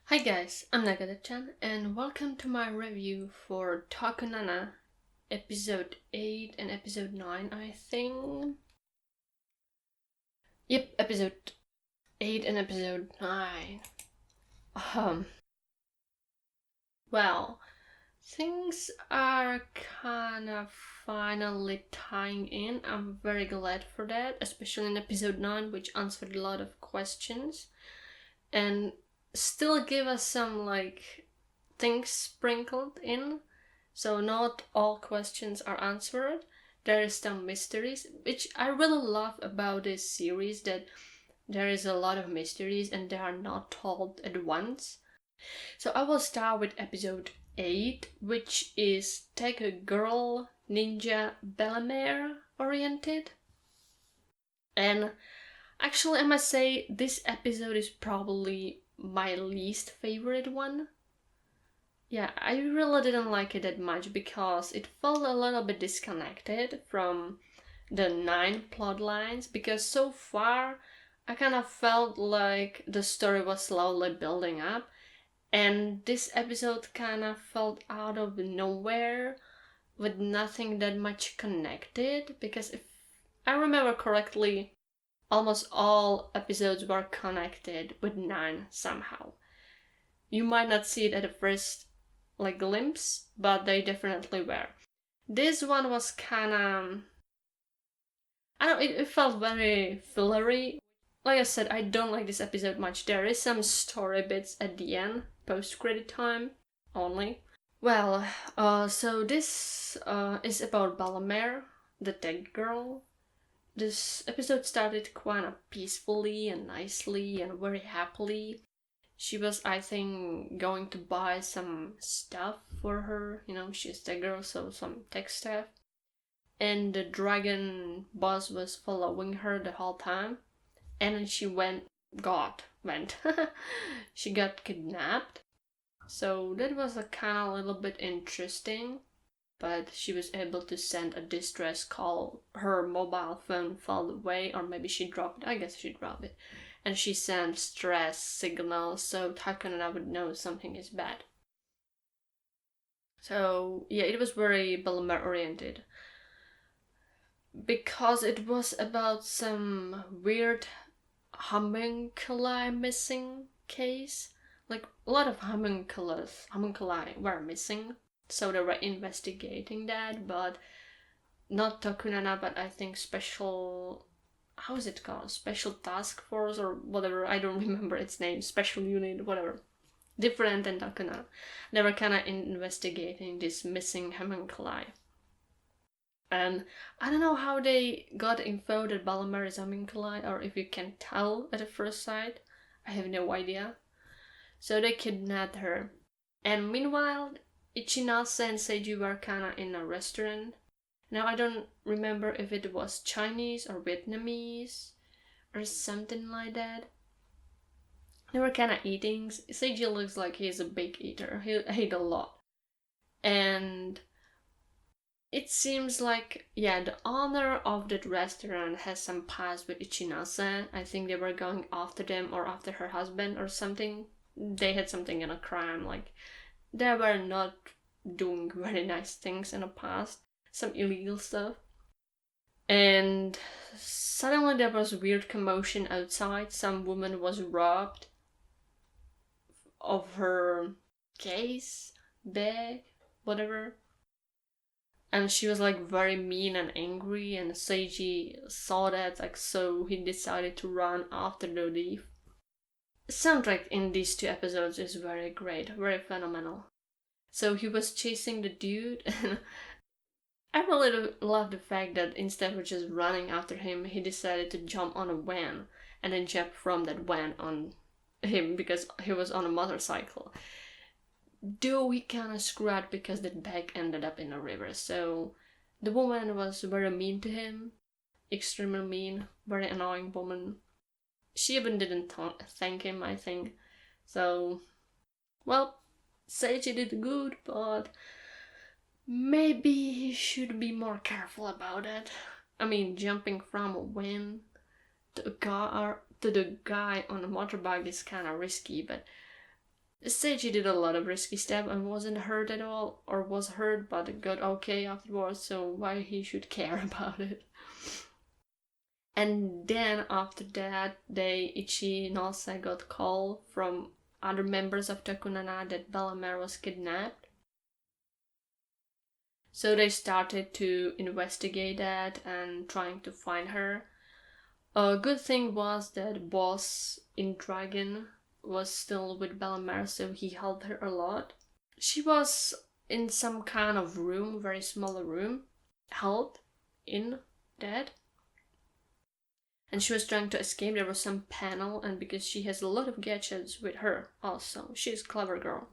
Hi guys, I'm Nagadir-chan and welcome to my review for Tokunana episode 8 and episode 9, I think. Yep, episode 8 and episode 9. Well, things are kind of finally tying in. I'm very glad for that, especially in episode 9, which answered a lot of questions and still give us some things sprinkled in, so not all questions are answered. There is some mysteries, which I really love about this series, that there is a lot of mysteries and they are not told at once. So I will start with episode 8, which is Take a Girl Ninja Bellamere oriented. And actually, I must say, this episode is probably my least favorite one. Yeah, I really didn't like it that much because it felt a little bit disconnected from the 9 plot lines, because so far I kind of felt like the story was slowly building up, and this episode kind of felt out of nowhere with nothing that much connected, because if I remember correctly, almost all episodes were connected with 9 somehow. You might not see it at the first glimpse, but they definitely were. This one was kinda, I don't know, it felt very fillery. Like I said, I don't like this episode much. There is some story bits at the end, post-credit time only. Well, so this is about Balamere, the tech girl. This episode started quite peacefully and nicely and very happily. She was, I think, going to buy some stuff for her. You know, she's the girl, so some tech stuff. And the dragon boss was following her the whole time. And then she went. She got kidnapped. So that was a kind of little bit interesting. But she was able to send a distress call. Her mobile phone fell away, or maybe she dropped it. I guess she dropped it. And she sent stress signals so Tokunana would know something is bad. So yeah, it was very Bellamere oriented. Because it was about some weird homunculi missing case. Like a lot of homunculi were missing. So they were investigating that, but not Tokunana, but I think special, how is it called? Special task force or whatever. I don't remember its name. Special unit, whatever. Different than Tokunana. They were kind of investigating this missing homunculi. And I don't know how they got info that Balamere is homunculi, or if you can tell at the first sight. I have no idea. So they kidnapped her. And meanwhile, Ichinase and Seiji were kinda in a restaurant. Now I don't remember if it was Chinese or Vietnamese or something like that. They were kinda eating. Seiji looks like he's a big eater. He ate a lot. And it seems like, yeah, the owner of that restaurant has some past with Ichinase. I think they were going after them or after her husband or something. They had something in a crime, like they were not doing very nice things in the past, some illegal stuff. And suddenly there was weird commotion outside. Some woman was robbed of her case, bag, whatever. And she was very mean and angry, and Seiji saw that, so he decided to run after the thief. Soundtrack in these 2 episodes is very great, very phenomenal. So he was chasing the dude, and I really love the fact that instead of just running after him, he decided to jump on a van and then jump from that van on him because he was on a motorcycle. Though he kinda screwed because that bag ended up in a river, so the woman was very mean to him, extremely mean, very annoying woman. She even didn't thank him, I think. So, well, Seiji did good, but maybe he should be more careful about it. I mean, jumping from a van to the guy on a motorbike is kind of risky, but Seiji did a lot of risky stuff and wasn't hurt at all, or was hurt but got okay afterwards, so why he should care about it? And then after that day, Ichinose got call from other members of Tokunana that Bellamere was kidnapped. So they started to investigate that and trying to find her. A good thing was that boss in Dragon was still with Bellamere, so he helped her a lot. She was in some kind of room, very small room, held in that. And she was trying to escape. There was some panel, and because she has a lot of gadgets with her also, she's a clever girl.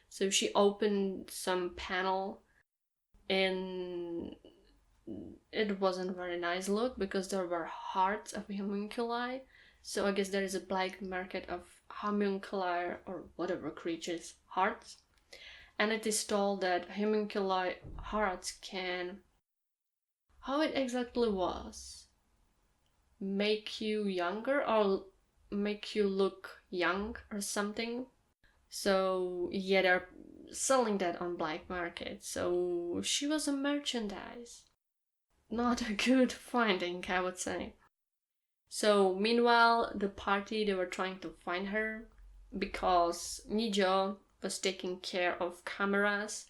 So she opened some panel, and it wasn't a very nice look because there were hearts of homunculi. So I guess there is a black market of homunculi or whatever creatures' hearts. And it is told that homunculi hearts can... How it exactly was? Make you younger or make you look young or something. So yeah, they're selling that on black market. So she was a merchandise. Not a good finding, I would say. So meanwhile, the party, they were trying to find her because Nijo was taking care of cameras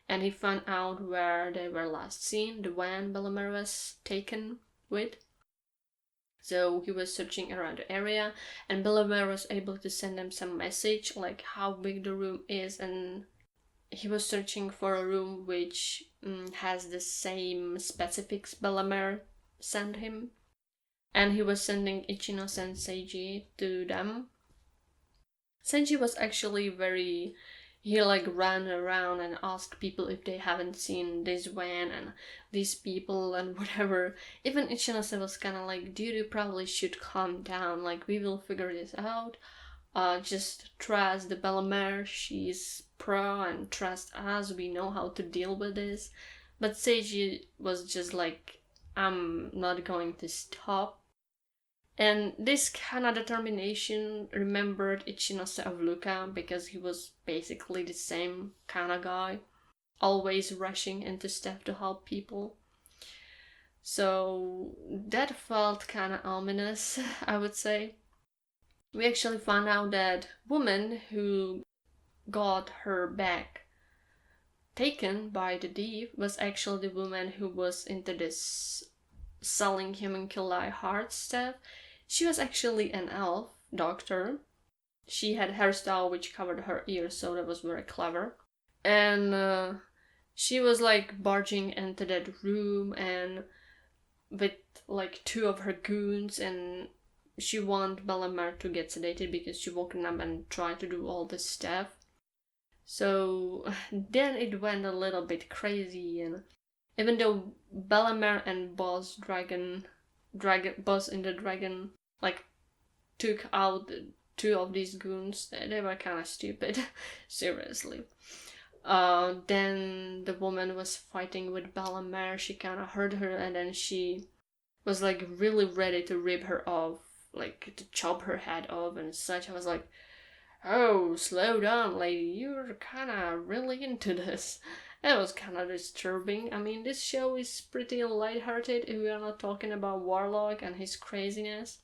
and he found out where they were last seen, the van Bellamere was taken with. So he was searching around the area and Bellamere was able to send them some message like how big the room is, and he was searching for a room which has the same specifics Bellamere sent him. And he was sending Ichinose and Seiji to them. Seiji was actually very... He ran around and asked people if they haven't seen this van and these people and whatever. Even Ichinose was kind of like, dude, you probably should calm down. We will figure this out. Just trust the Bellamere. She's pro, and trust us. We know how to deal with this. But Seiji was just like, I'm not going to stop. And this kind of determination remembered Ichinose of Luka, because he was basically the same kind of guy, always rushing into stuff to help people. So that felt kind of ominous, I would say. We actually found out that woman who got her bag taken by the thief was actually the woman who was into this selling homunculi heart stuff. She was actually an elf doctor. She had hairstyle which covered her ears, so that was very clever. And she was barging into that room and with two of her goons, and she wanted Bellamere to get sedated because she woke up and tried to do all this stuff. So then it went a little bit crazy, and even though Bellamere and Boss in the Dragon took out two of these goons, they were kind of stupid. Seriously. Then the woman was fighting with Bellamere. She kind of hurt her, and then she was really ready to rip her off, to chop her head off and such. I was like, oh, slow down, lady. You're kind of really into this. It was kind of disturbing. I mean, this show is pretty lighthearted if we are not talking about Warlock and his craziness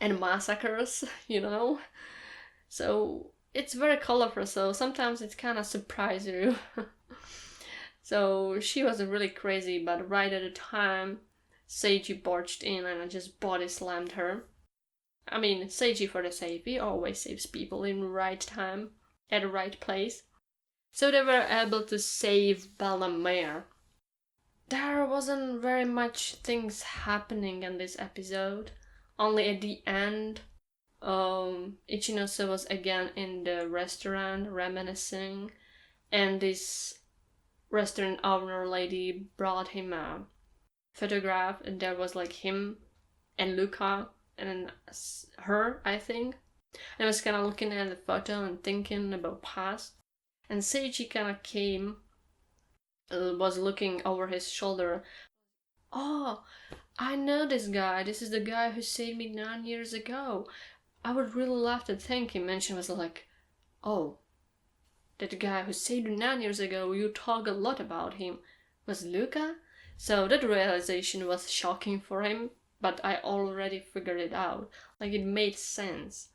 and massacres, So it's very colorful, so sometimes it kind of surprises you. So she was really crazy, but right at the time, Seiji barged in and I just body slammed her. I mean, Seiji for the save, he always saves people in the right time, at the right place. So they were able to save Bellamere. There wasn't very much things happening in this episode. Only at the end, Ichinose was again in the restaurant reminiscing, and this restaurant owner lady brought him a photograph, and there was him and Luka and her, I think. And I was kind of looking at the photo and thinking about past. And Seiji kind of came, was looking over his shoulder. Oh, I know this guy. This is the guy who saved me 9 years ago. I would really love to thank him. And she was like, oh, that guy who said 9 years ago you talk a lot about him was Luka? So that realization was shocking for him, but I already figured it out. Like, it made sense.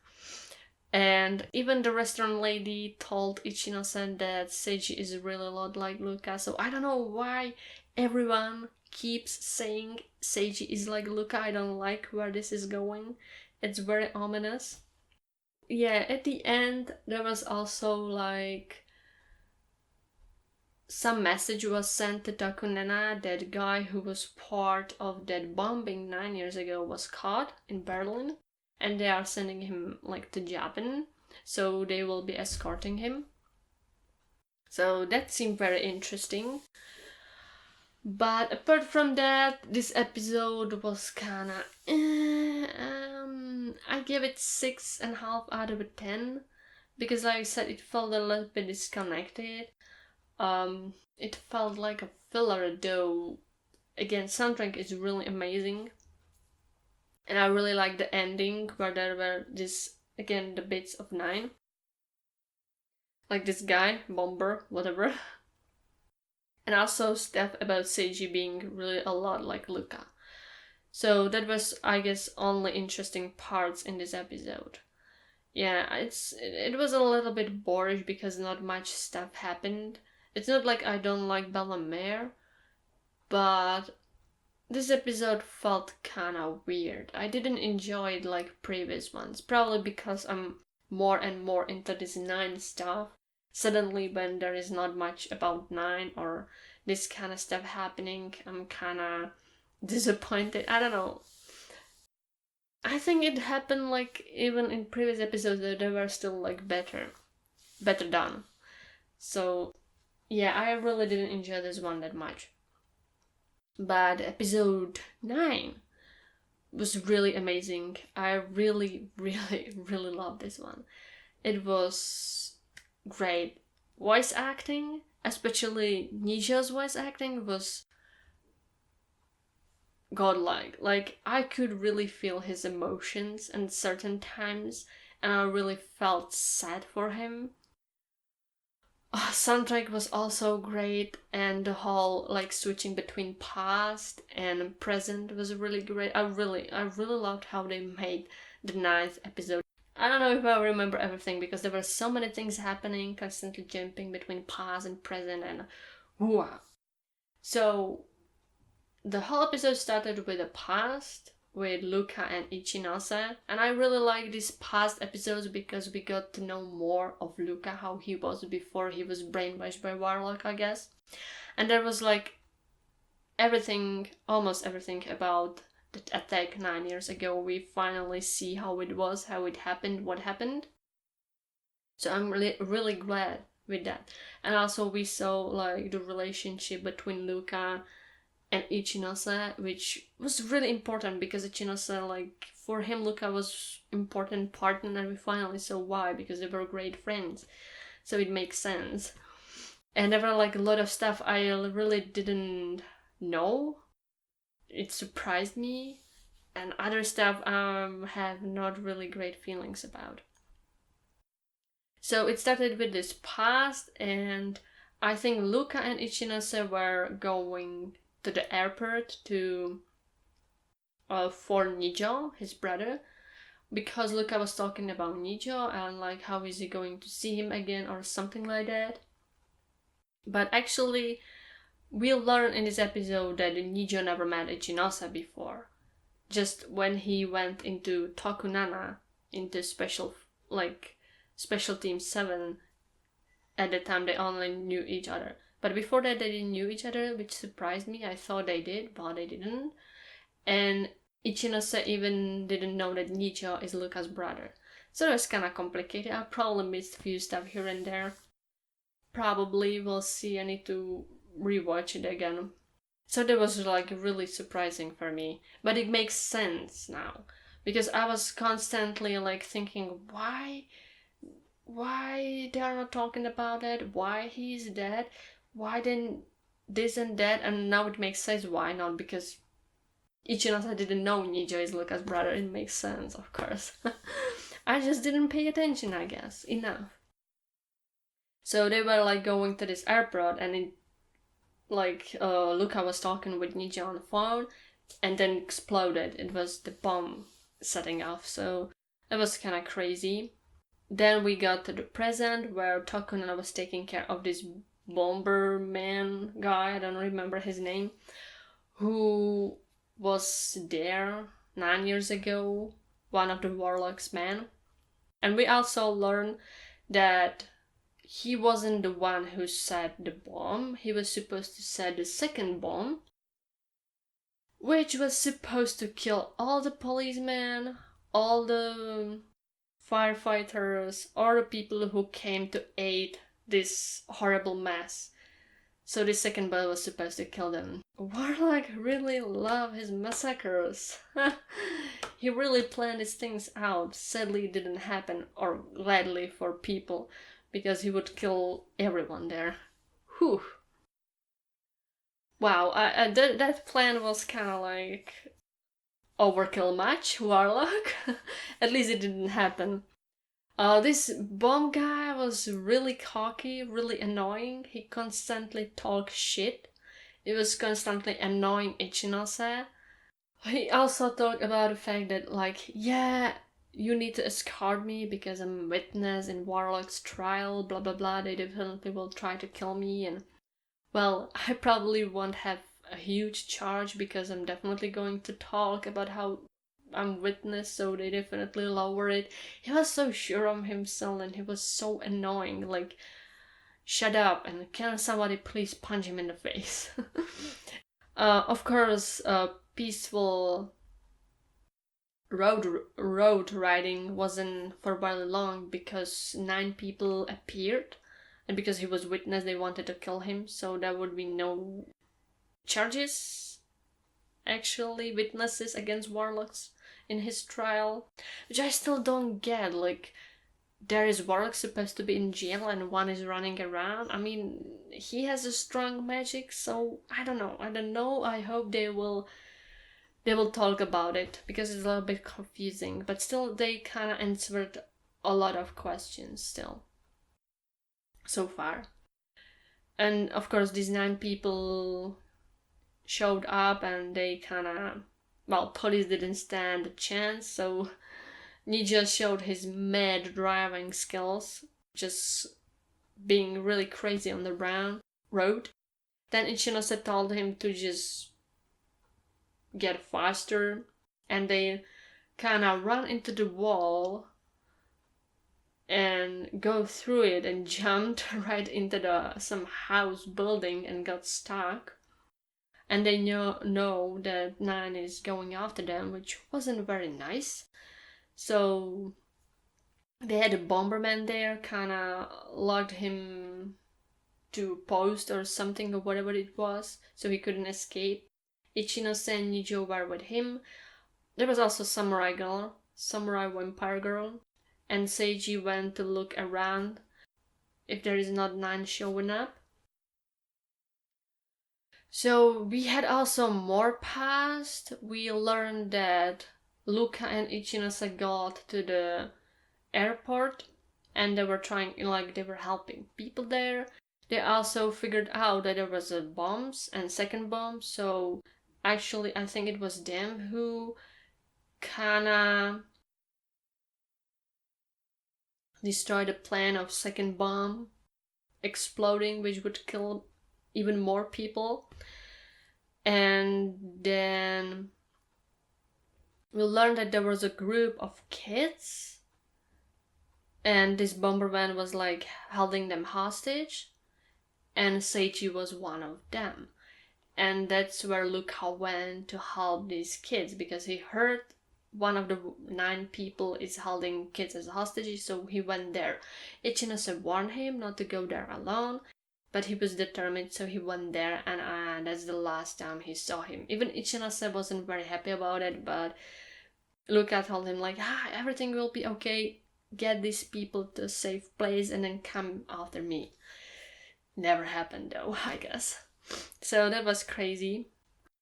And even the restaurant lady told Ichinose that Seiji is really a lot like Luka, so I don't know why everyone keeps saying Seiji is like Luka. I don't like where this is going. It's very ominous. Yeah, at the end, there was also like some message was sent to Tokunana. That guy who was part of that bombing 9 years ago was caught in Berlin, and they are sending him like to Japan, so they will be escorting him. So that seemed very interesting. But apart from that, this episode was kinda I give it 6.5 out of 10, because like I said, it felt a little bit disconnected. It felt like a filler, though again, soundtrack is really amazing, and I really like the ending where there were this again the bits of 9, like this guy bomber whatever, and also stuff about Seiji being really a lot like Luka. So that was, I guess, only interesting parts in this episode. Yeah, it was a little bit boring because not much stuff happened. It's not like I don't like Bellamere, but this episode felt kinda weird. I didn't enjoy it like previous ones, probably because I'm more and more into this 9 stuff. Suddenly, when there is not much about 9 or this kind of stuff happening, I'm kinda disappointed. I don't know. I think it happened like even in previous episodes that they were still like better done. So yeah, I really didn't enjoy this one that much. But episode 9 was really amazing. I really, really, really love this one. It was great. Voice acting, especially Nijo's voice acting, was godlike. Like, I could really feel his emotions at certain times, and I really felt sad for him. Soundtrack was also great, and the whole like switching between past and present was really great. I really loved how they made the 9th episode. I don't know if I remember everything because there were so many things happening, constantly jumping between past and present, and wow. So the whole episode started with the past, with Luka and Ichinose, and I really like these past episodes because we got to know more of Luka, how he was before he was brainwashed by Warlock, I guess. And there was like everything, almost everything about the attack 9 years ago. We finally see how it was, how it happened, what happened. So I'm really glad with that. And also we saw like the relationship between Luka and Ichinose, which was really important because Ichinose, like, for him, Luka was important partner, and we finally saw why, because they were great friends. So it makes sense. And there were like a lot of stuff I really didn't know. It surprised me, and other stuff have not really great feelings about. So it started with this past, and I think Luka and Ichinose were going to the airport to for Nijo, his brother, because Luka was talking about Nijo and like how is he going to see him again or something like that. But actually, we'll learn in this episode that Nijo never met Ichinose before. Just when he went into Tokunana, into special team 7, at the time they only knew each other. But before that, they didn't knew each other, which surprised me. I thought they did, but they didn't. And Ichinose even didn't know that Nijo is Luka's brother. So it was kind of complicated. I probably missed a few stuff here and there. Probably we'll see. I need to rewatch it again. So that was like really surprising for me. But it makes sense now. Because I was constantly like thinking, why they are not talking about it? Why he's dead? Why then this and that? And now it makes sense why not, because Ichinose didn't know Nijo is Luka's brother. It makes sense, of course. I just didn't pay attention, I guess, enough. So they were like going to this airport, and Luka was talking with Niji on the phone, and then exploded. It was the bomb setting off, so it was kind of crazy. Then we got to the present, where Tokunana was taking care of this bomberman guy, I don't remember his name, who was there 9 years ago, one of the Warlock's men. And we also learned that he wasn't the one who set the bomb. He was supposed to set the second bomb, which was supposed to kill all the policemen, all the firefighters, or the people who came to aid this horrible mess. So the second bomb was supposed to kill them. Warlock really loved his massacres. He really planned his things out. Sadly, it didn't happen, or gladly for people, because he would kill everyone there. Whew. Wow, that plan was kind of like overkill much, Warlock. At least it didn't happen. This bomb guy was really cocky, really annoying. He constantly talked shit. It was constantly annoying Ichinose. He also talked about the fact that, like, yeah, you need to escort me because I'm a witness in Warlock's trial, blah blah blah. They definitely will try to kill me, and well, I probably won't have a huge charge because I'm definitely going to talk about how I'm witness, so they definitely lower it. He was so sure of himself and he was so annoying. Like, shut up and can somebody please punch him in the face? Of course, peaceful road riding wasn't for very long because 9 people appeared, and because he was witness, they wanted to kill him, so there would be no charges, actually, witnesses against Warlocks in his trial, which I still don't get. Like, there is Warlock supposed to be in jail and one is running around. I mean, he has a strong magic, so I don't know. I hope they will talk about it because it's a little bit confusing, but still they kind of answered a lot of questions still so far. And of course these 9 people showed up and they kind of, well, police didn't stand a chance, so Ninja showed his mad driving skills, just being really crazy on the road. Then Ichinose told him to just get faster, and they kind of run into the wall and go through it and jumped right into some house building and got stuck. And they know that Nine is going after them, which wasn't very nice. So they had a bomberman there, kind of locked him to post or something or whatever it was, so he couldn't escape. Ichinose and Nijo were with him. There was also samurai vampire girl, and Seiji went to look around if there is not 9 showing up. So we had also more past. We learned that Luka and Ichinose got to the airport and they were they were helping people there. They also figured out that there was a bombs and second bomb, so actually I think it was them who kinda destroyed the plan of second bomb exploding, which would kill even more people. And then we learned that there was a group of kids and this bomberman was like holding them hostage, and Seiji was one of them. And that's where Luka went to help these kids because he heard one of the 9 people is holding kids as hostages, so he went there. Ichinose warned him not to go there alone, but he was determined, so he went there, and that's the last time he saw him. Even Ichinose wasn't very happy about it, but Luka told him like, everything will be okay, get these people to a safe place and then come after me. Never happened though, I guess. So that was crazy.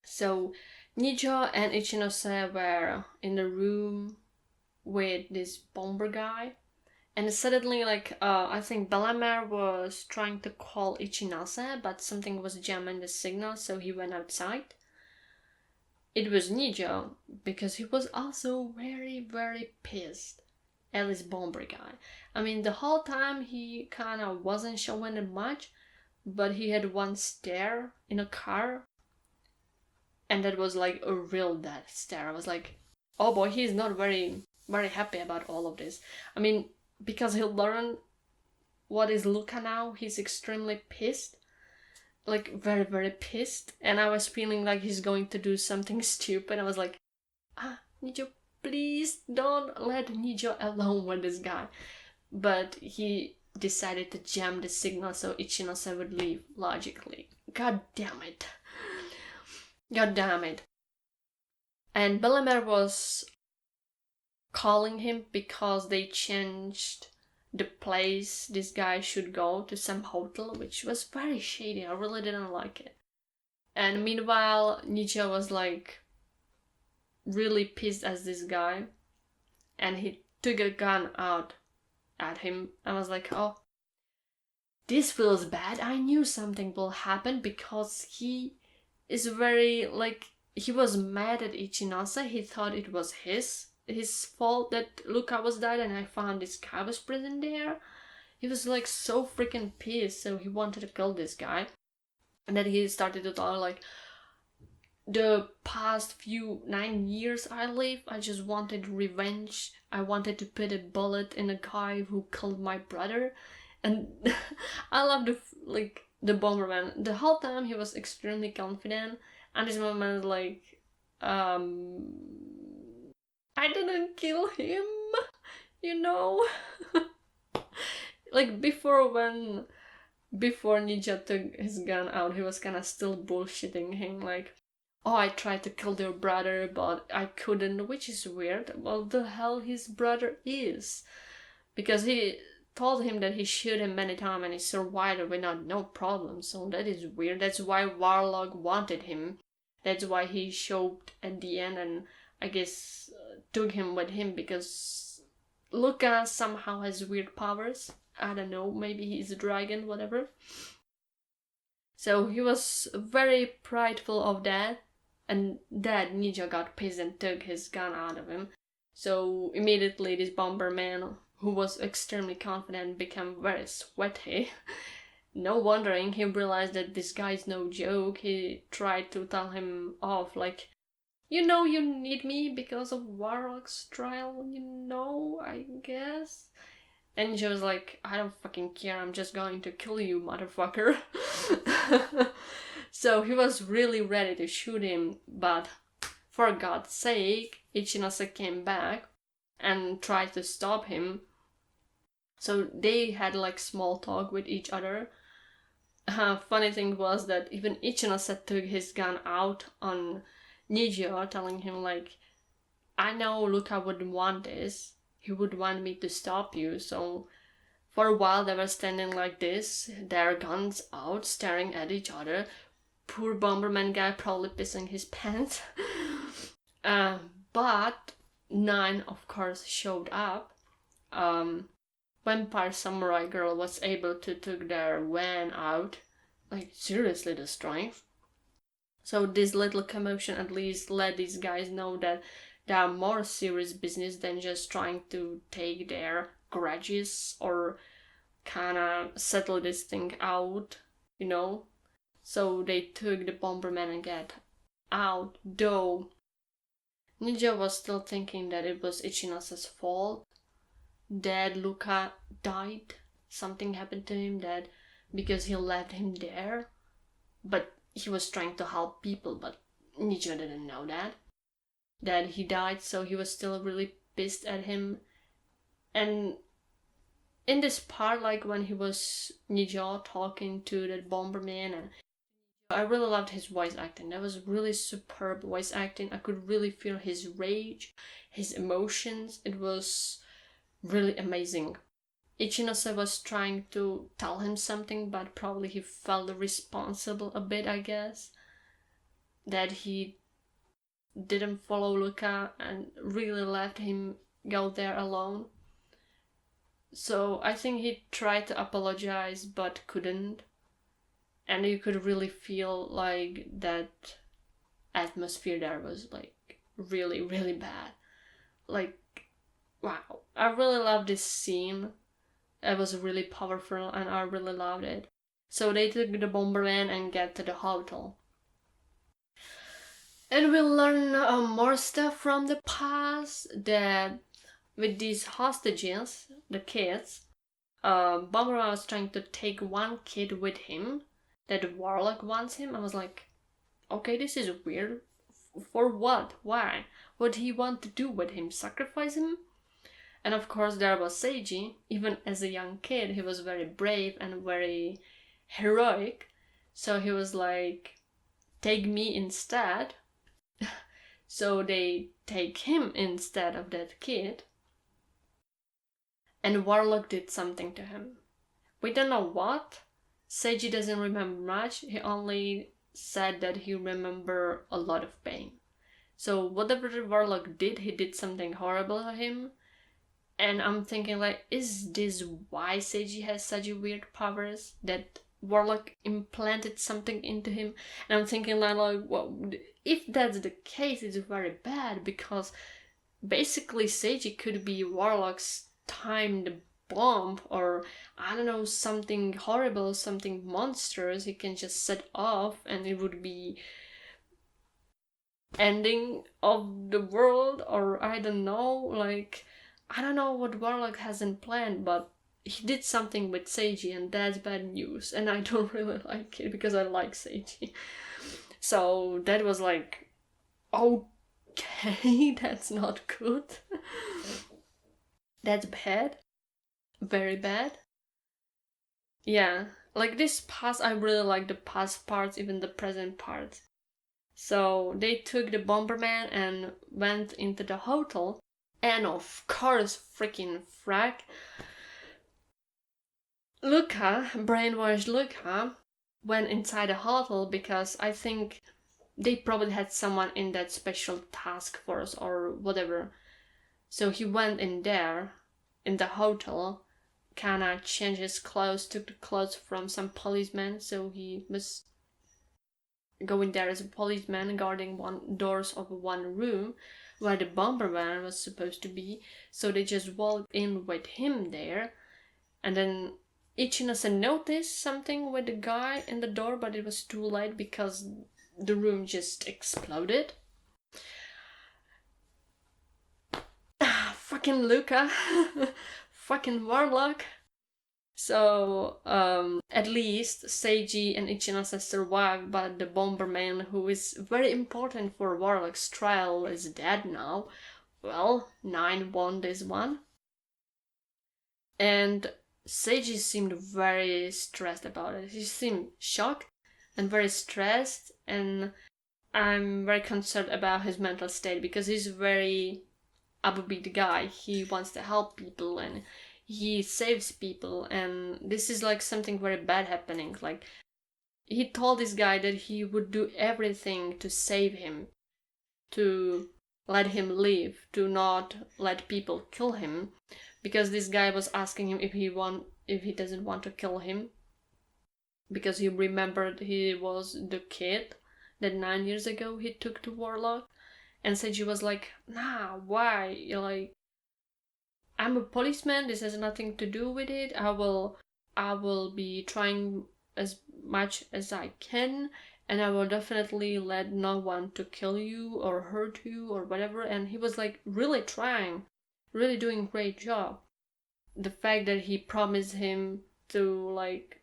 So Nijo and Ichinose were in the room with this bomber guy, And suddenly, like, I think Bellamere was trying to call Ichinase, but something was jamming the signal, so he went outside. It was Nijo, because he was also very, very pissed at this bomber guy. I mean, the whole time he kind of wasn't showing it much, but he had one stare in a car, and that was like a real death stare. I was like, oh boy, he's not very, very happy about all of this. I mean, because he learned what is Luka now, he's extremely pissed. Like, very, very pissed. And I was feeling like he's going to do something stupid. I was like, Nijo, please don't let Nijo alone with this guy. But he decided to jam the signal so Ichinose would leave, logically. God damn it. God damn it. And Bellamere was calling him because they changed the place this guy should go to some hotel, which was very shady. I really didn't like it. And meanwhile, Nijo was like really pissed at this guy, and he took a gun out at him. I was like, oh, this feels bad. I knew something will happen because he is very, like, he was mad at Ichinose. He thought it was his fault that Luka was dead and I found this guy was present there. He was like so freaking pissed, so he wanted to kill this guy. And then he started to talk like, the past 9 years I lived, I just wanted revenge. I wanted to put a bullet in a guy who killed my brother. And I love the Bomberman. The whole time he was extremely confident. And this moment, like, I didn't kill him, you know? Like, before Ninja took his gun out, he was kind of still bullshitting him, like, oh, I tried to kill your brother, but I couldn't, which is weird. Well, the hell his brother is? Because he told him that he shot him many times and he survived without no problem, so that is weird. That's why Warlock wanted him. That's why he showed at the end and I guess took him with him, because Luka somehow has weird powers. I don't know, maybe he's a dragon, whatever. So he was very prideful of that, and that Ninja got pissed and took his gun out of him. So immediately this Bomberman, who was extremely confident, became very sweaty. No wondering he realized that this guy's no joke. He tried to tell him off, like, you know you need me because of Warlock's trial, you know, I guess. And she was like, I don't fucking care, I'm just going to kill you, motherfucker. So he was really ready to shoot him, but for God's sake, Ichinose came back and tried to stop him. So they had like small talk with each other. Funny thing was that even Ichinose took his gun out on Nijio, telling him like, I know Luka wouldn't want this. He would want me to stop you. So for a while they were standing like this, their guns out, staring at each other. Poor Bomberman guy probably pissing his pants. But Nine, of course, showed up. Vampire Samurai Girl was able to take their van out. Like, seriously, the strength. So this little commotion at least let these guys know that they are more serious business than just trying to take their grudges or kind of settle this thing out, you know. So they took the Bomberman and get out, though Ninja was still thinking that it was Ichinose's fault, that Luka died, something happened to him, that because he left him there, but he was trying to help people, but Ninja didn't know that he died, so he was still really pissed at him. And in this part, like when he was Ninja talking to that Bomberman, and I really loved his voice acting. That was really superb voice acting. I could really feel his rage, his emotions. It was really amazing. Ichinose was trying to tell him something, but probably he felt responsible a bit, I guess. That he didn't follow Luka and really let him go there alone. So I think he tried to apologize but couldn't. And you could really feel like that atmosphere there was like really, really bad. Like, wow. I really love this scene. It was really powerful and I really loved it. So they took the Bomberman and get to the hotel. And we learn more stuff from the past, that with these hostages, the kids, Bomberman was trying to take one kid with him, that Warlock wants him. I was like, okay, this is weird. For what? Why? What did he want to do with him? Sacrifice him? And of course there was Seiji. Even as a young kid, he was very brave and very heroic. So he was like, take me instead. So they take him instead of that kid. And Warlock did something to him. We don't know what. Seiji doesn't remember much. He only said that he remembered a lot of pain. So whatever the Warlock did, he did something horrible to him. And I'm thinking like, is this why Seiji has such weird powers? That Warlock implanted something into him? And I'm thinking like well, if that's the case, it's very bad, because basically Seiji could be Warlock's timed bomb, or I don't know, something horrible, something monstrous he can just set off and it would be ending of the world, or I don't know, like I don't know what Warlock hasn't planned, but he did something with Seiji and that's bad news, and I don't really like it because I like Seiji. So that was like, okay, that's not good. That's bad. Very bad. Yeah, like this past, I really like the past parts, even the present parts. So they took the Bomberman and went into the hotel, and of course, freaking frack, Luka, brainwashed Luka, went inside the hotel because I think they probably had someone in that special task force or whatever. So he went in there, in the hotel, kinda changed his clothes, took the clothes from some policeman, so he was going there as a policeman guarding one doors of one room where the Bomberman was supposed to be. So they just walked in with him there, and then Ichinose noticed something with the guy in the door, but it was too late because the room just exploded. Fucking Luka. Fucking Warlock. So, at least Seiji and Ichinose survived, but the Bomberman, who is very important for Warlock's trial, is dead now. Well, 9 won this one. And Seiji seemed very stressed about it. He seemed shocked and very stressed, and I'm very concerned about his mental state because he's very upbeat guy. He wants to help people and he saves people, and this is like something very bad happening. Like, he told this guy that he would do everything to save him, to let him live, to not let people kill him, because this guy was asking him if he doesn't want to kill him, because he remembered he was the kid that 9 years ago he took to Warlock. And Seiji was like, nah, why? You're like, I'm a policeman, this has nothing to do with it. I will be trying as much as I can, and I will definitely let no one to kill you or hurt you or whatever. And he was like really trying, really doing a great job. The fact that he promised him to like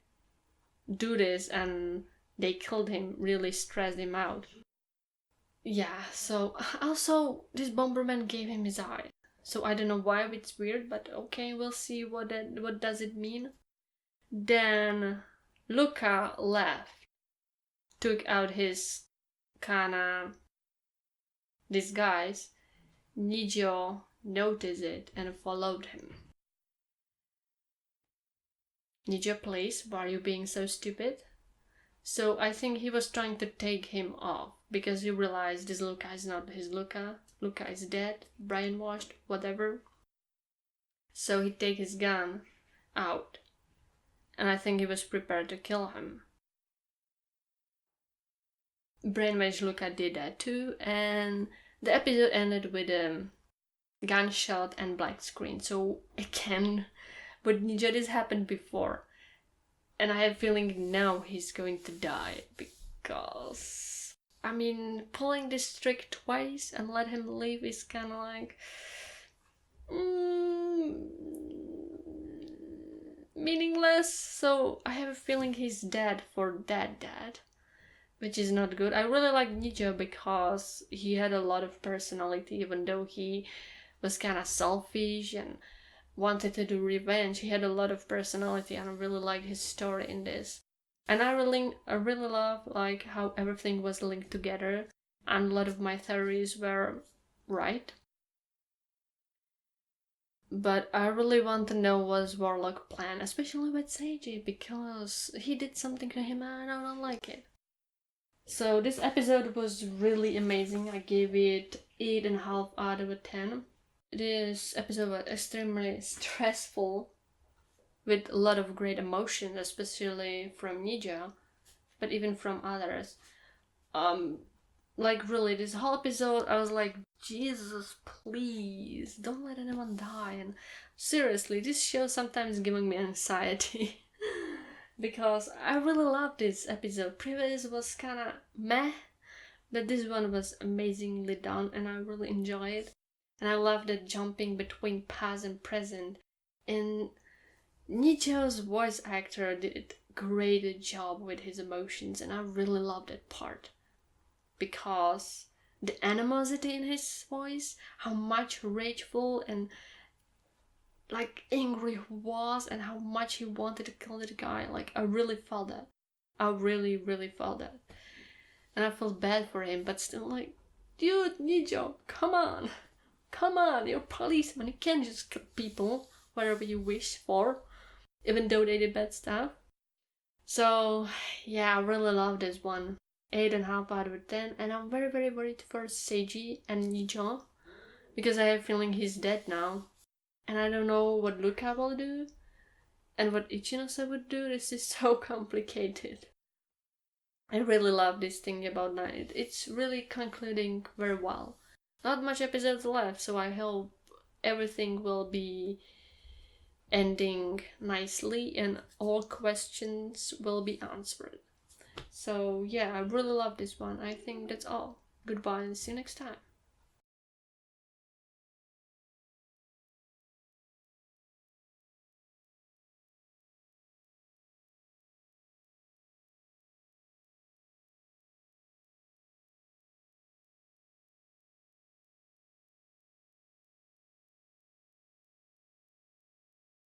do this and they killed him really stressed him out. Yeah, so also this Bomberman gave him his eye. So I don't know why it's weird, but okay, we'll see what does it mean. Then Luka left, took out his kinda disguise. Nijio noticed it and followed him. Nijio, please, why are you being so stupid? So I think he was trying to take him off because he realized this Luka is not his Luka. Luka is dead, brainwashed, whatever. So he take his gun out. And I think he was prepared to kill him. Brainwave Luka did that too, and the episode ended with a gunshot and black screen. So again, with Ninja, this happened before. And I have a feeling now he's going to die, because I mean, pulling this trick twice and let him leave is kind of like meaningless. So I have a feeling he's dead for dead, which is not good. I really like Ninja because he had a lot of personality, even though he was kind of selfish and wanted to do revenge. He had a lot of personality, and I really liked his story in this. And I really love like how everything was linked together, and a lot of my theories were right. But I really want to know what's Warlock plan, especially with Seiji, because he did something to him and I don't like it. So this episode was really amazing. I gave it 8.5 out of 10. This episode was extremely stressful, with a lot of great emotions, especially from Nija, but even from others. Like really, this whole episode, I was like, Jesus, please, don't let anyone die. And seriously, this show sometimes giving me anxiety. Because I really love this episode. Previous was kinda meh, but this one was amazingly done and I really enjoy it. And I love the jumping between past and present. And Nicho's voice actor did a great job with his emotions, and I really loved that part. Because the animosity in his voice, how much rageful and like angry he was, and how much he wanted to kill that guy, like I really felt that. I really felt that. And I felt bad for him, but still like, dude, Nijo, come on. Come on, you're a policeman, you can't just kill people whatever you wish for, even though they did bad stuff. So yeah, I really love this one. 8.5 out of 10, and I'm very worried for Seiji and Nijo, because I have a feeling he's dead now. And I don't know what Luka will do, and what Ichinose would do. This is so complicated. I really love this thing about Night. It's really concluding very well. Not much episodes left, so I hope everything will be ending nicely and all questions will be answered. So yeah, I really love this one. I think that's all. Goodbye and see you next time.